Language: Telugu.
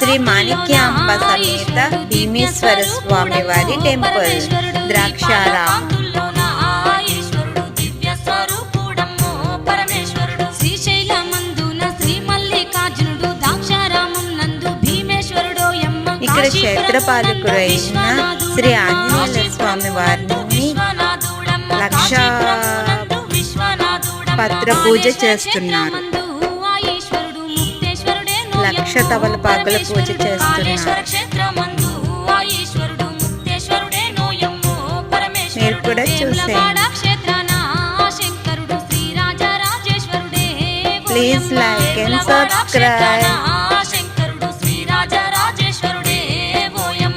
శ్రీ మాణిక్యాంబ సమేత భీమేశ్వర స్వామి వారి టెంపుల్ ద్రాక్షారామం. ఇక్కడ క్షేత్రపాలకుడు అయిన శ్రీ ఆంజనేయ స్వామి వారిని లక్ష పత్ర పూజ చేస్తున్నారు. లక్ష తమలపాకుల పూజ చేస్తున్నారు. మీరు కూడా చూసేయండి. Please like and subscribe.